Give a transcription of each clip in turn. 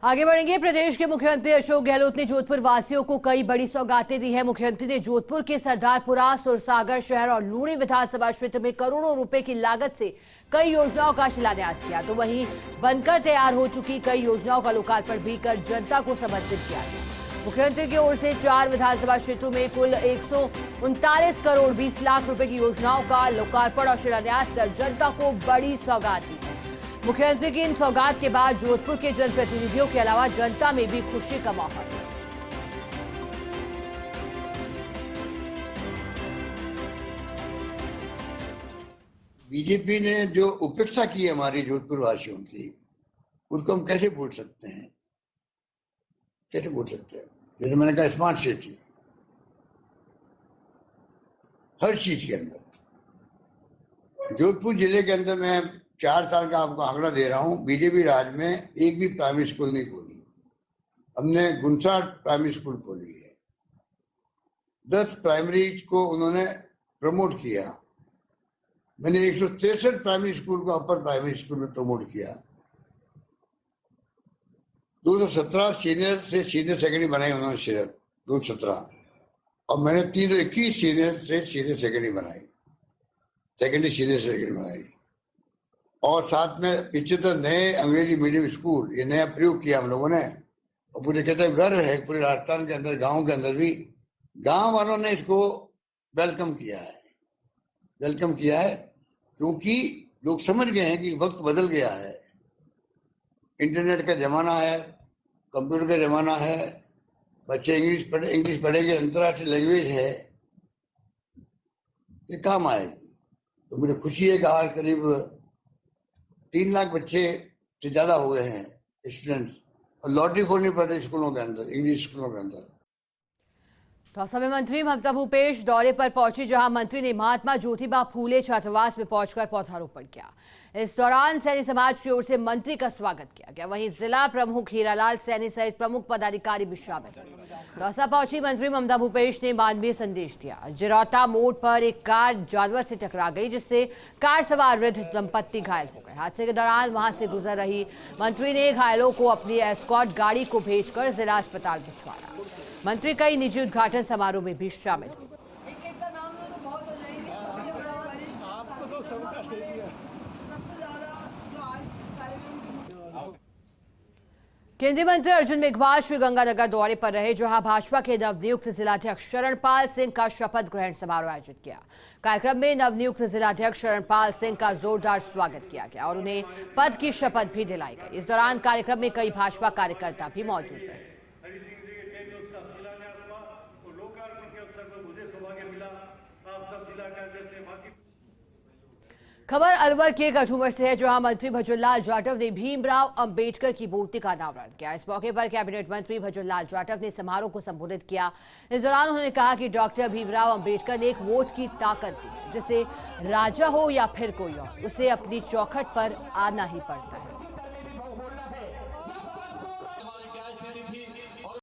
आगे बढ़ेंगे। प्रदेश के मुख्यमंत्री अशोक गहलोत ने जोधपुर वासियों को कई बड़ी सौगातें दी है। मुख्यमंत्री ने जोधपुर के सरदारपुरा, सुरसागर शहर और लूणी विधानसभा क्षेत्र में करोड़ों रुपए की लागत से कई योजनाओं का शिलान्यास किया, तो वहीं बनकर तैयार हो चुकी कई योजनाओं का लोकार्पण भी कर जनता को समर्पित किया गया। मुख्यमंत्री की ओर से 4 विधानसभा क्षेत्रों में कुल 139 करोड़ 20 लाख रुपए की योजनाओं का लोकार्पण और शिलान्यास कर जनता को बड़ी सौगात दी है। मुख्यमंत्री की इन सौगात के बाद जोधपुर के जनप्रतिनिधियों के अलावा जनता में भी खुशी का माहौल है। बीजेपी ने जो उपेक्षा की है हमारी जोधपुर वासियों की, उसको हम कैसे भूल सकते हैं? कैसे भूल सकते हैं? जैसे मैंने कहा, स्मार्ट सिटी, हर चीज के अंदर जोधपुर जिले के अंदर मैं 4 साल का आपको आंकड़ा दे रहा हूं, बीजेपी राज में एक भी प्राइमरी स्कूल नहीं खोली। हमने 59 प्राइमरी स्कूल खोली है, 10 प्राइमरी को उन्होंने प्रमोट किया। मैंने 163 प्राइमरी स्कूल को अपर प्राइमरी स्कूल में प्रमोट किया। 217 सीनियर से सीनियर सेकेंडरी बनाई उन्होंने, सिर्फ 217, और मैंने 321 सीनियर से सीनियर सेकेंडरी बनाई, सेकेंडरी सीनियर सेकेंडरी बनाई। और साथ में 75 नए अंग्रेजी मीडियम स्कूल, ये नया प्रयोग किया हम लोगों ने। और पूरे कहते हैं गर्व है, पूरे राजस्थान के अंदर, गांव के अंदर भी गांव वालों ने इसको वेलकम किया है, वेलकम किया है, क्योंकि लोग समझ गए हैं कि वक्त बदल गया है। इंटरनेट का जमाना है, कंप्यूटर का जमाना है, बच्चे इंग्लिश पढ़ेंगे, अंतर्राष्ट्रीय लैंग्वेज है, ये काम आएगी। तो मुझे खुशी है कि आज करीब 3 लाख बच्चे से ज्यादा हो गए हैं स्टूडेंट्स, और लॉटरी खोलनी पड़ रही स्कूलों के अंदर, इंग्लिश स्कूलों के अंदर। तो समय मंत्री ममता भूपेश दौरे पर पहुंची, जहां मंत्री ने महात्मा ज्योतिबा फूले छात्रावास में पहुंचकर पौधारोपण किया। इस दौरान सैनी समाज की ओर से मंत्री का स्वागत किया गया। वहीं जिला प्रमुख हीरालाल सैनी सहित प्रमुख पदाधिकारी भी शामिल हुए। दौसा पहुंची मंत्री ममता भूपेश ने मानवीय संदेश दिया। जिरौता मोड़ पर एक कार जानवर से टकरा गई, जिससे कार सवार वृद्ध दंपत्ति घायल हो गए। हादसे के दौरान वहां से गुजर रही मंत्री ने घायलों को अपनी एस्कॉर्ट गाड़ी को भेजकर जिला अस्पताल भिजवाया। मंत्री कई निजी उद्घाटन समारोह में भी शामिल हुए। केंद्रीय मंत्री अर्जुन मेघवाल श्रीगंगानगर दौरे पर रहे, जहां भाजपा के नवनियुक्त जिलाध्यक्ष शरणपाल सिंह का शपथ ग्रहण समारोह आयोजित किया। कार्यक्रम में नवनियुक्त जिलाध्यक्ष शरणपाल सिंह का जोरदार स्वागत किया गया और उन्हें पद की शपथ भी दिलाई गई। इस दौरान कार्यक्रम में कई भाजपा कार्यकर्ता भी मौजूद रहे। खबर अलवर के कठुमर से है, जहां मंत्री भजनलाल जाटव ने भीमराव अंबेडकर की मूर्ति का अनावरण किया। इस मौके पर कैबिनेट मंत्री भजनलाल जाटव ने समारोह को संबोधित किया। इस दौरान उन्होंने कहा कि डॉक्टर भीमराव अंबेडकर ने एक वोट की ताकत दी, जिसे राजा हो या फिर कोई और, उसे अपनी चौखट पर आना ही पड़ता है।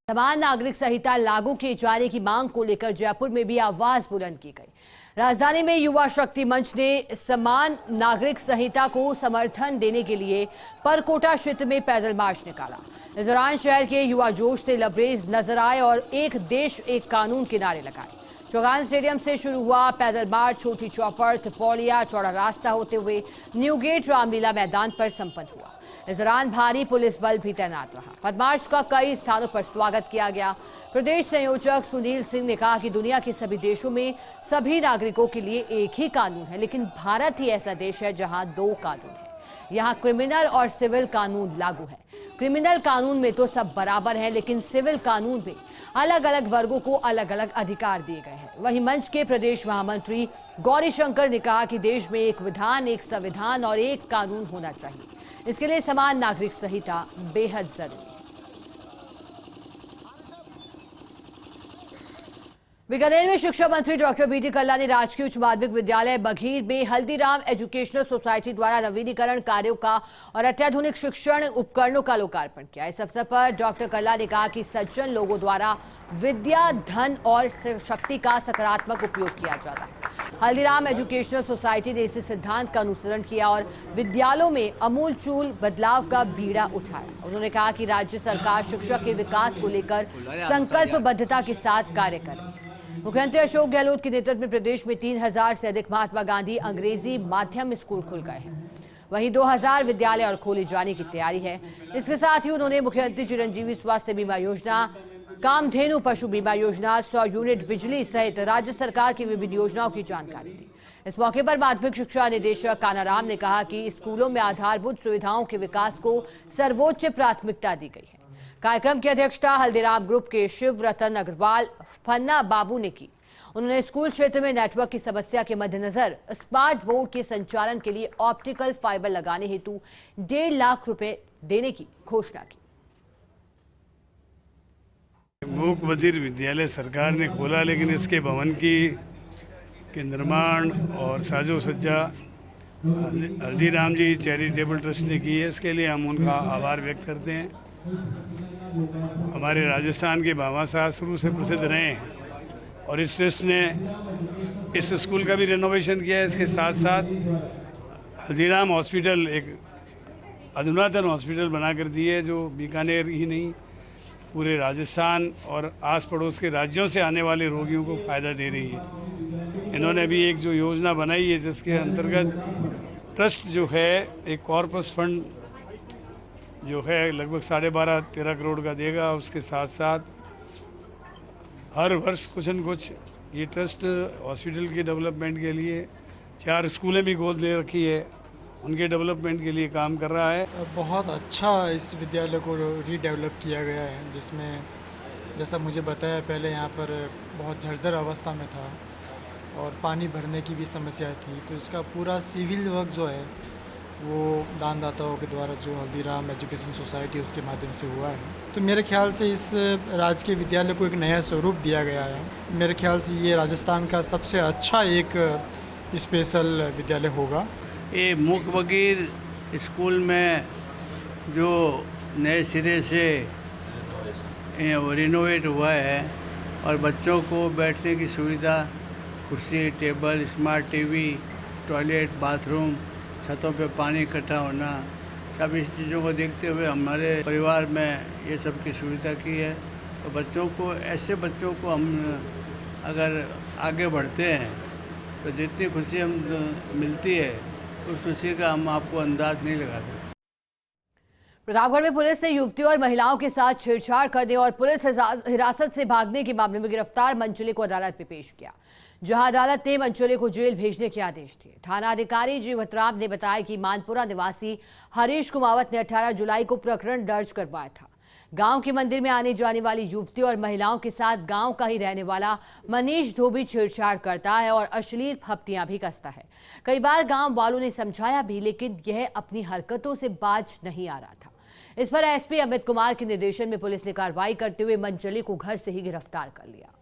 समान नागरिक संहिता लागू किए जाने की मांग को लेकर जयपुर में भी आवाज बुलंद की गई। राजधानी में युवा शक्ति मंच ने समान नागरिक संहिता को समर्थन देने के लिए परकोटा क्षेत्र में पैदल मार्च निकाला। इस दौरान शहर के युवा जोश से लबरेज नजर आए और एक देश एक कानून के नारे लगाए। चौगान स्टेडियम से शुरू हुआ पैदल मार्च छोटी चौपड़, तिपौलिया, चौड़ा रास्ता होते हुए न्यू गेट रामलीला मैदान पर संपन्न हुआ। इस दौरान भारी पुलिस बल भी तैनात रहा। पदमार्च का कई स्थानों पर स्वागत किया गया। प्रदेश संयोजक सुनील सिंह ने कहा कि दुनिया के सभी देशों में सभी नागरिकों के लिए एक ही कानून है, लेकिन भारत ही ऐसा देश है जहां 2 कानून है। यहाँ क्रिमिनल और सिविल कानून लागू है। क्रिमिनल कानून में तो सब बराबर है, लेकिन सिविल कानून में अलग अलग वर्गों को अलग अलग अधिकार दिए गए हैं। वहीं मंच के प्रदेश महामंत्री गौरीशंकर ने कहा कि देश में एक विधान, एक संविधान और एक कानून होना चाहिए। इसके लिए समान नागरिक संहिता बेहद जरूरी है। बीकानेर में शिक्षा मंत्री डॉक्टर बीटी कल्ला ने राजकीय उच्च माध्यमिक विद्यालय बघीर में हल्दीराम एजुकेशनल सोसाइटी द्वारा नवीनीकरण कार्यों का और अत्याधुनिक शिक्षण उपकरणों का लोकार्पण किया। इस अवसर पर डॉक्टर कल्ला ने कहा कि सज्जन लोगों द्वारा विद्या, धन और शक्ति का सकारात्मक उपयोग किया जाता है। हल्दीराम एजुकेशनल सोसाइटी ने इसी सिद्धांत का अनुसरण किया और विद्यालयों में अमूलचूल बदलाव का बीड़ा उठाया। उन्होंने कहा कि राज्य सरकार शिक्षा के विकास को लेकर संकल्पबद्धता के साथ कार्य कर रही है। मुख्यमंत्री अशोक गहलोत के नेतृत्व में प्रदेश में 3000 से अधिक महात्मा गांधी अंग्रेजी माध्यम स्कूल खुल गए हैं। वहीं 2000 विद्यालय और खोले जाने की तैयारी है। इसके साथ ही उन्होंने मुख्यमंत्री चिरंजीवी स्वास्थ्य बीमा योजना, कामधेनु पशु बीमा योजना, 100 यूनिट बिजली सहित राज्य सरकार की विभिन्न योजनाओं की जानकारी दी। इस मौके पर माध्यमिक शिक्षा निदेशक कानाराम ने कहा कि स्कूलों में आधारभूत सुविधाओं के विकास को सर्वोच्च प्राथमिकता दी गई है। कार्यक्रम की अध्यक्षता हल्दीराम ग्रुप के शिव रतन अग्रवाल फन्ना बाबू ने की। उन्होंने स्कूल क्षेत्र में नेटवर्क की समस्या के मद्देनजर स्मार्ट बोर्ड के संचालन के लिए ऑप्टिकल फाइबर लगाने हेतु 1.5 लाख रुपए देने की घोषणा की। मूक बधिर विद्यालय सरकार ने खोला, लेकिन इसके भवन के निर्माण और साजो सज्जा हल्दीराम जी चैरिटेबल ट्रस्ट ने की है। इसके लिए हम उनका आभार व्यक्त करते हैं। हमारे राजस्थान के भावा साहब शुरू से प्रसिद्ध रहे हैं और इस ट्रस्ट ने इस स्कूल का भी रेनोवेशन किया है। इसके साथ साथ हल्दीराम हॉस्पिटल एक अधुनातन हॉस्पिटल बना कर दी है, जो बीकानेर ही नहीं पूरे राजस्थान और आस पड़ोस के राज्यों से आने वाले रोगियों को फ़ायदा दे रही है। इन्होंने भी एक जो योजना बनाई है जिसके अंतर्गत ट्रस्ट जो है एक कॉर्पस फंड जो है लगभग 12.5-13 करोड़ का देगा। उसके साथ साथ हर वर्ष कुछ न कुछ ये ट्रस्ट हॉस्पिटल के डेवलपमेंट के लिए 4 स्कूलें भी गोद ले रखी है, उनके डेवलपमेंट के लिए काम कर रहा है। बहुत अच्छा इस विद्यालय को रीडेवलप किया गया है, जिसमें जैसा मुझे बताया पहले यहाँ पर बहुत जर्जर अवस्था में था और पानी भरने की भी समस्या थी। तो इसका पूरा सिविल वर्क जो है वो दानदाताओं के द्वारा जो हल्दीराम एजुकेशन सोसाइटी उसके माध्यम से हुआ है। तो मेरे ख्याल से इस राजकीय विद्यालय को एक नया स्वरूप दिया गया है। मेरे ख्याल से ये राजस्थान का सबसे अच्छा एक स्पेशल विद्यालय होगा। ये मूक बघीर स्कूल में जो नए सिरे से रिनोवेट हुआ है और बच्चों को बैठने की सुविधा, कुर्सी, table, smart TV, toilet, bathroom, छतों पे पानी इकट्ठा होना, सब इस चीज़ों को देखते हुए हमारे परिवार में ये सब की सुविधा की है। तो बच्चों को, ऐसे बच्चों को हम अगर आगे बढ़ते हैं तो जितनी खुशी हम मिलती है उस खुशी का हम आपको अंदाज नहीं लगा सकते। प्रतापगढ़ में पुलिस ने युवती और महिलाओं के साथ छेड़छाड़ करने और पुलिस हिरासत से भागने के मामले में गिरफ्तार मंचले को अदालत में पेश किया, जहां अदालत ने मंचले को जेल भेजने के आदेश दिए। थाना अधिकारी जीवतराम ने बताया कि मानपुरा निवासी हरीश कुमावत ने 18 जुलाई को प्रकरण दर्ज करवाया था। गांव के मंदिर में आने जाने वाली युवती और महिलाओं के साथ गांव का ही रहने वाला मनीष धोबी छेड़छाड़ करता है और अश्लील फप्तियां भी कसता है। कई बार गांव वालों ने समझाया भी, लेकिन यह अपनी हरकतों से बाज नहीं आ रहा था। इस पर एसपी अमित कुमार के निर्देशन में पुलिस ने कार्रवाई करते हुए मंचले को घर से ही गिरफ्तार कर लिया।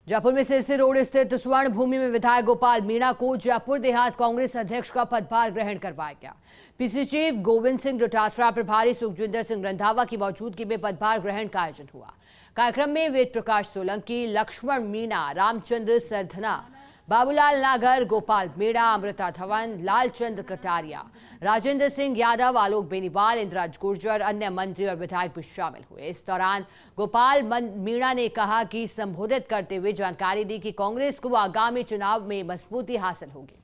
जयपुर में सिरसी रोड स्थित स्वर्ण भूमि में विधायक गोपाल मीणा को जयपुर देहात कांग्रेस अध्यक्ष का पदभार ग्रहण करवाया गया। पीसी चीफ गोविंद सिंह डोटासरा, प्रभारी सुखजिंदर सिंह रंधावा की मौजूदगी में पदभार ग्रहण का आयोजन हुआ। कार्यक्रम में वेद प्रकाश सोलंकी, लक्ष्मण मीणा, रामचंद्र सरधना, बाबूलाल नागर, गोपाल मीणा, अमृता धवन, लालचंद कटारिया, राजेंद्र सिंह यादव, आलोक बेनीवाल, इंद्राज गुर्जर, अन्य मंत्री और विधायक भी शामिल हुए। इस दौरान गोपाल मीणा ने कहा कि संबोधित करते हुए जानकारी दी कि कांग्रेस को आगामी चुनाव में मजबूती हासिल होगी।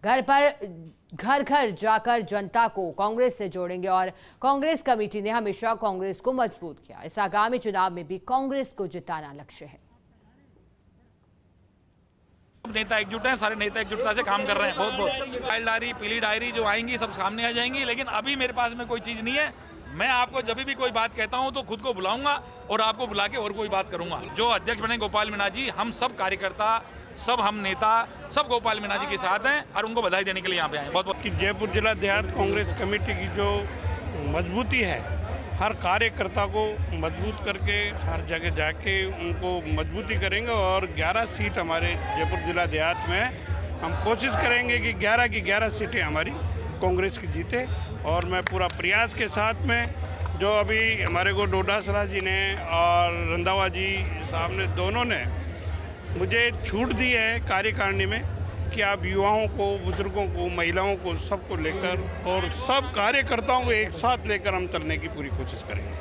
घर घर जाकर जनता को कांग्रेस से जोड़ेंगे और कांग्रेस कमेटी ने हमेशा कांग्रेस को मजबूत किया। इस आगामी चुनाव में भी कांग्रेस को जिताना लक्ष्य है। नेता एकजुट हैं, सारे नेता एकजुटता से काम कर रहे हैं। बहुत लाल डायरी, पीली डायरी जो आएंगी सब सामने आ जाएंगी, लेकिन अभी मेरे पास में कोई चीज़ नहीं है। मैं आपको जब भी कोई बात कहता हूं तो खुद को बुलाऊंगा और आपको बुला के और कोई बात करूंगा। जो अध्यक्ष बने गोपाल मीणा जी, हम सब कार्यकर्ता, सब हम नेता, सब गोपाल मीणा जी के साथ हैं और उनको बधाई देने के लिए यहाँ पे आए। बहुत बहुत कि जयपुर जिला देहात कांग्रेस कमेटी की जो मजबूती है हर कार्यकर्ता को मजबूत करके हर जगह जाके उनको मजबूती करेंगे और 11 सीट हमारे जयपुर जिला देहात में हम कोशिश करेंगे कि 11 की 11 सीटें हमारी कांग्रेस की जीते। और मैं पूरा प्रयास के साथ में जो अभी हमारे को डोडासरा जी ने और रंधावा जी साहब ने दोनों ने मुझे छूट दी है कार्यकारिणी में कि आप युवाओं को, बुजुर्गों को, महिलाओं को, सबको लेकर और सब कार्यकर्ताओं को एक साथ लेकर हम चलने की पूरी कोशिश करेंगे।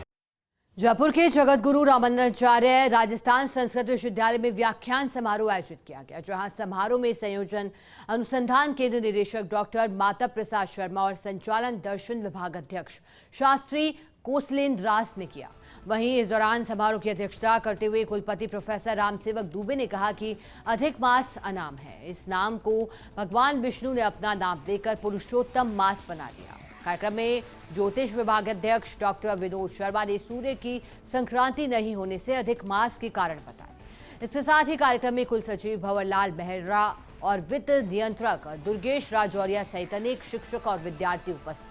जयपुर के जगत गुरु रामानंदाचार्य राजस्थान संस्कृत विश्वविद्यालय में व्याख्यान समारोह आयोजित किया गया, जहां समारोह में संयोजन अनुसंधान केंद्र निदेशक डॉक्टर माता प्रसाद शर्मा और संचालन दर्शन विभाग अध्यक्ष शास्त्री कोसलेंद्र रास ने किया। वहीं इस दौरान समारोह की अध्यक्षता करते हुए कुलपति प्रोफेसर रामसेवक दुबे ने कहा कि अधिक मास अनाम है। इस नाम को भगवान विष्णु ने अपना नाम देकर पुरुषोत्तम मास बना दिया। कार्यक्रम में ज्योतिष विभाग अध्यक्ष डॉक्टर विनोद शर्मा ने सूर्य की संक्रांति नहीं होने से अधिक मास के कारण बताए। इसके साथ ही कार्यक्रम में कुल सचिव भंवरलाल मेहरा और वित्त नियंत्रक दुर्गेश राजौरिया सहित अनेक शिक्षक और विद्यार्थी उपस्थित।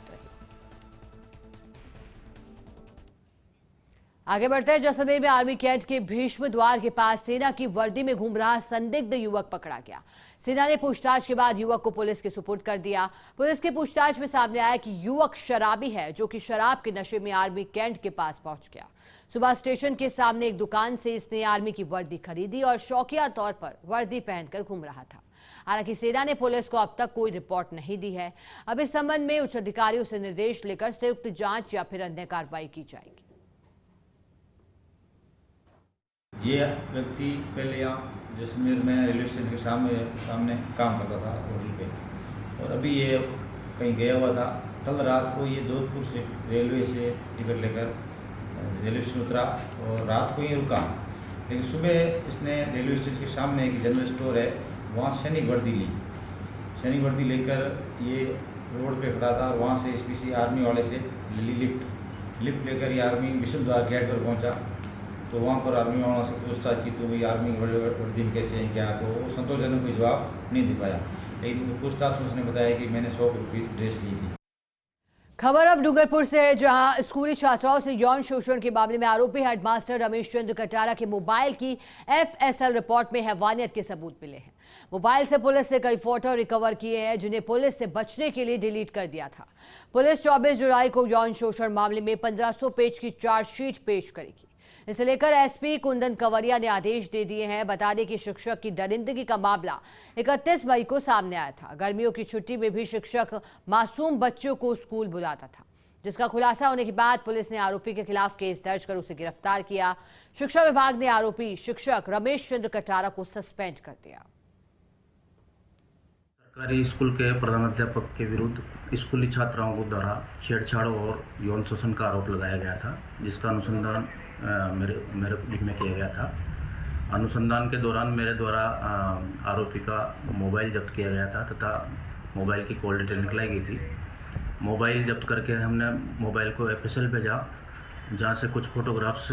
आगे बढ़ते हैं। जैसलमेर में आर्मी कैंट के भीष्म द्वार के पास सेना की वर्दी में घूम रहा संदिग्ध युवक पकड़ा गया। सेना ने पूछताछ के बाद युवक को पुलिस के सुपुर्द कर दिया। पुलिस की पूछताछ में सामने आया कि युवक शराबी है, जो कि शराब के नशे में आर्मी कैंट के पास पहुंच गया। सुबह स्टेशन के सामने एक दुकान से इसने आर्मी की वर्दी खरीदी और शौकिया तौर पर वर्दी पहनकर घूम रहा था। हालांकि सेना ने पुलिस को अब तक कोई रिपोर्ट नहीं दी है। अब इस संबंध में उच्च अधिकारियों से निर्देश लेकर संयुक्त जांच या फिर अन्य कार्रवाई की जाएगी। ये व्यक्ति पहले यहाँ जैसलमेर में रेलवे स्टेशन के सामने काम करता था होटल पे, और अभी ये कहीं गया हुआ था। कल रात को ये जोधपुर से रेलवे से टिकट लेकर रेलवे स्टेशन उतरा और रात को ही रुका। लेकिन सुबह इसने रेलवे स्टेशन के सामने एक जनरल स्टोर है, वहाँ सैनिक वर्दी ली। सैनिक वर्दी लेकर ये रोड पे खड़ा था और वहाँ से किसी आर्मी वाले से लिफ्ट लेकर ये आर्मी विश्व द्वार गेट पर पहुँचा। तो वहाँ पर आर्मी वालों से पूछताछ की तो भाई आर्मी वर्दी में कैसे हैं क्या, तो वो संतोषजनक कोई जवाब नहीं दे पाया। लेकिन पूछताछ में उसने बताया कि मैंने 100 रुपये ड्रेस ली थी। खबर अब डूंगरपुर से है, जहां स्कूली छात्राओं से यौन शोषण के मामले में आरोपी हेडमास्टर रमेश चंद्र कटारा के मोबाइल की FSL रिपोर्ट में हैवानियत के सबूत मिले हैं। मोबाइल से पुलिस ने कई फोटो रिकवर किए हैं, जिन्हें पुलिस से बचने के लिए डिलीट कर दिया था। पुलिस 24 जुलाई को यौन शोषण मामले में 1500 पेज की चार्जशीट पेश करेगी। इसे लेकर SP कुंदन कंवरिया ने आदेश दे दिए हैं। बता दें कि शिक्षक की दरिंदगी का मामला 31 मई को सामने आया था। गर्मियों की छुट्टी में भी शिक्षक मासूम बच्चों को स्कूल बुलाता था, जिसका खुलासा होने के बाद पुलिस ने आरोपी के खिलाफ केस दर्ज कर उसे गिरफ्तार किया। शिक्षा विभाग ने आरोपी शिक्षक रमेश चंद्र कटारा को सस्पेंड कर दिया। सरकारी स्कूल के प्रधानाध्यापक के विरुद्ध स्कूली छात्राओं को द्वारा छेड़छाड़ और यौन शोषण का आरोप लगाया गया था, जिसका अनुसंधान मेरे में किया गया था। अनुसंधान के दौरान मेरे द्वारा आरोपी का मोबाइल जब्त किया गया था तथा मोबाइल की कॉल डिटेल निकलाई गई थी। मोबाइल जब्त करके हमने मोबाइल को FSL भेजा, जहाँ से कुछ फोटोग्राफ्स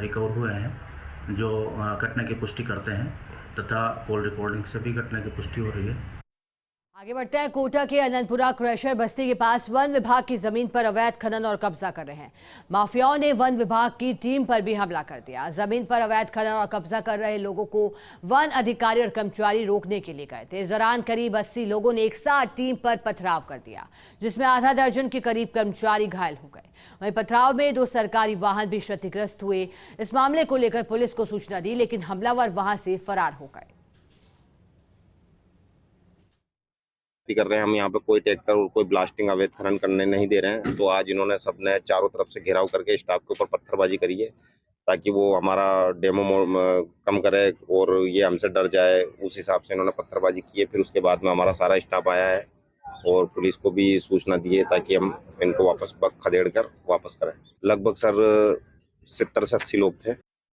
रिकवर हुए हैं जो घटना की पुष्टि करते हैं, तथा कॉल रिकॉर्डिंग से भी घटना की पुष्टि हो रही है। आगे बढ़ते हैं। कोटा के अनंतपुरा क्रशर बस्ती के पास वन विभाग की जमीन पर अवैध खनन और कब्जा कर रहे हैं माफियाओं ने वन विभाग की टीम पर भी हमला कर दिया। जमीन पर अवैध खनन और कब्जा कर रहे लोगों को वन अधिकारी और कर्मचारी रोकने के लिए गए थे। इस दौरान करीब 80 लोगों ने एक साथ टीम पर पथराव कर दिया, जिसमें आधा दर्जन के करीब कर्मचारी घायल हो गए। वहीं पथराव में 2 सरकारी वाहन भी क्षतिग्रस्त हुए। इस मामले को लेकर पुलिस को सूचना दी, लेकिन हमलावर वहां से फरार हो गए। कर रहे हैं हम यहाँ पे कोई ट्रैक्टर और कोई ब्लास्टिंग अवैध खनन करने नहीं दे रहे हैं। तो आज इन्होंने सबने चारों तरफ से घेराव करके स्टाफ के ऊपर पत्थरबाजी करी है, ताकि वो हमारा डेमो कम करे और ये हमसे डर जाए। उस हिसाब से इन्होंने पत्थरबाजी की है। फिर उसके बाद में हमारा सारा स्टाफ आया है और पुलिस को भी सूचना दी है, ताकि हम इनको वापस खदेड़ कर वापस करें। लगभग सर 70 से 80 लोग थे।